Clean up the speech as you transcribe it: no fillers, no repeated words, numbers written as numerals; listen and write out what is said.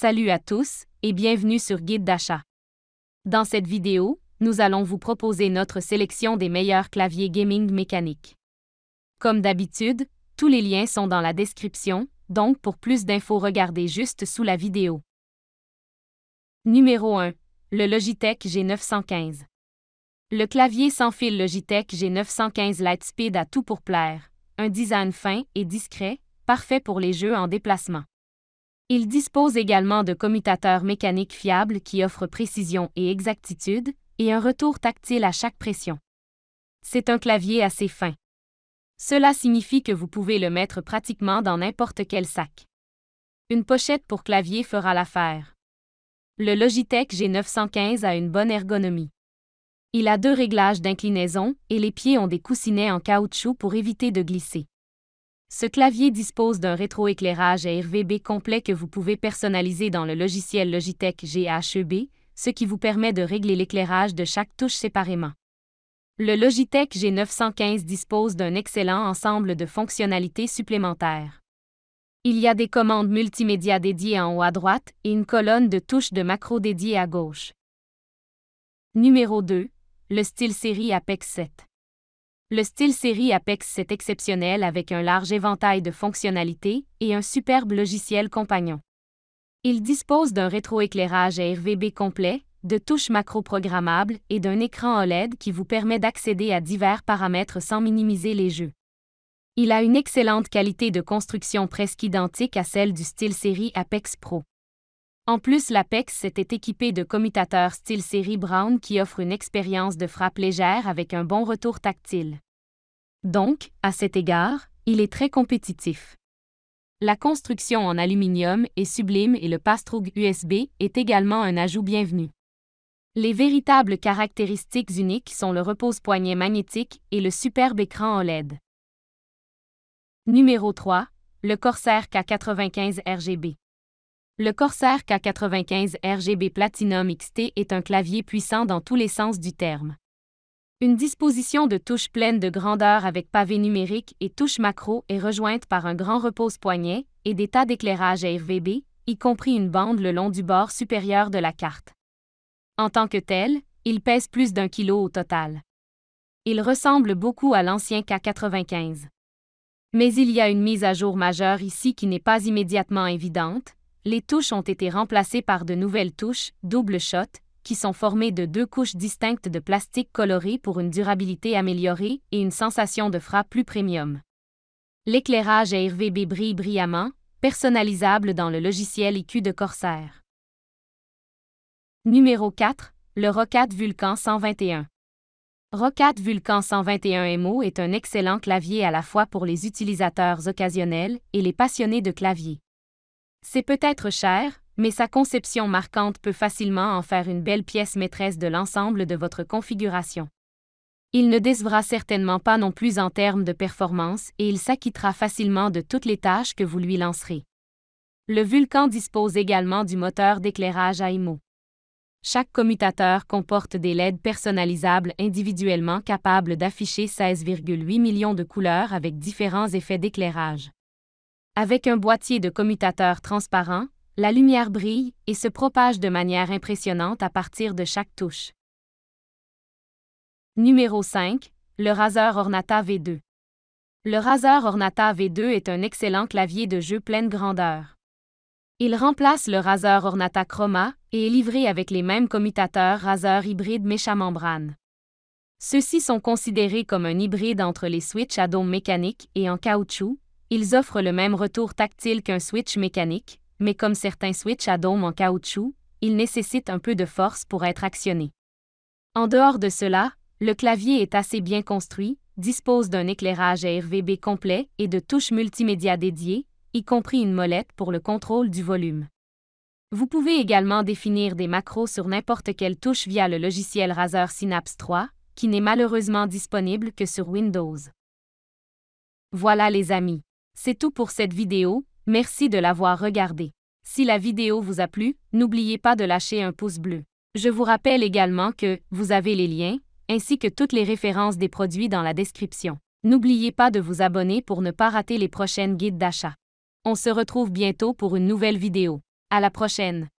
Salut à tous et bienvenue sur Guide d'achat. Dans cette vidéo, nous allons vous proposer notre sélection des meilleurs claviers gaming mécaniques. Comme d'habitude, tous les liens sont dans la description, donc pour plus d'infos regardez juste sous la vidéo. Numéro 1. Le Logitech G915. Le clavier sans fil Logitech G915 Lightspeed a tout pour plaire. Un design fin et discret, parfait pour les jeux en déplacement. Il dispose également de commutateurs mécaniques fiables qui offrent précision et exactitude, et un retour tactile à chaque pression. C'est un clavier assez fin. Cela signifie que vous pouvez le mettre pratiquement dans n'importe quel sac. Une pochette pour clavier fera l'affaire. Le Logitech G915 a une bonne ergonomie. Il a 2 réglages d'inclinaison et les pieds ont des coussinets en caoutchouc pour éviter de glisser. Ce clavier dispose d'un rétroéclairage à RGB complet que vous pouvez personnaliser dans le logiciel Logitech GHEB, ce qui vous permet de régler l'éclairage de chaque touche séparément. Le Logitech G915 dispose d'un excellent ensemble de fonctionnalités supplémentaires. Il y a des commandes multimédia dédiées en haut à droite et une colonne de touches de macro dédiées à gauche. Numéro 2. Le SteelSeries Apex 7. Le SteelSeries Apex 7 est exceptionnel avec un large éventail de fonctionnalités et un superbe logiciel compagnon. Il dispose d'un rétroéclairage à RGB complet, de touches macro programmables et d'un écran OLED qui vous permet d'accéder à divers paramètres sans minimiser les jeux. Il a une excellente qualité de construction presque identique à celle du SteelSeries Apex Pro. En plus, l'Apex 7 est équipé de commutateurs SteelSeries Brown qui offrent une expérience de frappe légère avec un bon retour tactile. Donc, à cet égard, il est très compétitif. La construction en aluminium est sublime et le pass-through USB est également un ajout bienvenu. Les véritables caractéristiques uniques sont le repose-poignet magnétique et le superbe écran OLED. Numéro 3. Le Corsair K95 RGB. Le Corsair K95 RGB Platinum XT est un clavier puissant dans tous les sens du terme. Une disposition de touches pleine de grandeur avec pavé numérique et touches macro est rejointe par un grand repose-poignet et des tas d'éclairage à RGB, y compris une bande le long du bord supérieur de la carte. En tant que tel, il pèse plus d'1 kg au total. Il ressemble beaucoup à l'ancien K95. Mais il y a une mise à jour majeure ici qui n'est pas immédiatement évidente. Les touches ont été remplacées par de nouvelles touches, double shot, qui sont formées de 2 couches distinctes de plastique coloré pour une durabilité améliorée et une sensation de frappe plus premium. L'éclairage à RGB brille brillamment, personnalisable dans le logiciel IQ de Corsair. Numéro 4. Le Roccat Vulcan 121. Roccat Vulcan 121 MO est un excellent clavier à la fois pour les utilisateurs occasionnels et les passionnés de clavier. C'est peut-être cher, mais sa conception marquante peut facilement en faire une belle pièce maîtresse de l'ensemble de votre configuration. Il ne décevra certainement pas non plus en termes de performance et il s'acquittera facilement de toutes les tâches que vous lui lancerez. Le Vulcan dispose également du moteur d'éclairage AIMO. Chaque commutateur comporte des LED personnalisables individuellement capables d'afficher 16,8 millions de couleurs avec différents effets d'éclairage. Avec un boîtier de commutateurs transparent, la lumière brille et se propage de manière impressionnante à partir de chaque touche. Numéro 5. Le Razer Ornata V2. Le Razer Ornata V2 est un excellent clavier de jeu pleine grandeur. Il remplace le Razer Ornata Chroma et est livré avec les mêmes commutateurs Razer hybride mécha-membrane. Ceux-ci sont considérés comme un hybride entre les switches à dôme mécanique et en caoutchouc. Ils offrent le même retour tactile qu'un switch mécanique, mais comme certains switches à dôme en caoutchouc, ils nécessitent un peu de force pour être actionnés. En dehors de cela, le clavier est assez bien construit, dispose d'un éclairage à RGB complet et de touches multimédia dédiées, y compris une molette pour le contrôle du volume. Vous pouvez également définir des macros sur n'importe quelle touche via le logiciel Razer Synapse 3, qui n'est malheureusement disponible que sur Windows. Voilà les amis. C'est tout pour cette vidéo, merci de l'avoir regardée. Si la vidéo vous a plu, n'oubliez pas de lâcher un pouce bleu. Je vous rappelle également que vous avez les liens, ainsi que toutes les références des produits dans la description. N'oubliez pas de vous abonner pour ne pas rater les prochaines guides d'achat. On se retrouve bientôt pour une nouvelle vidéo. À la prochaine.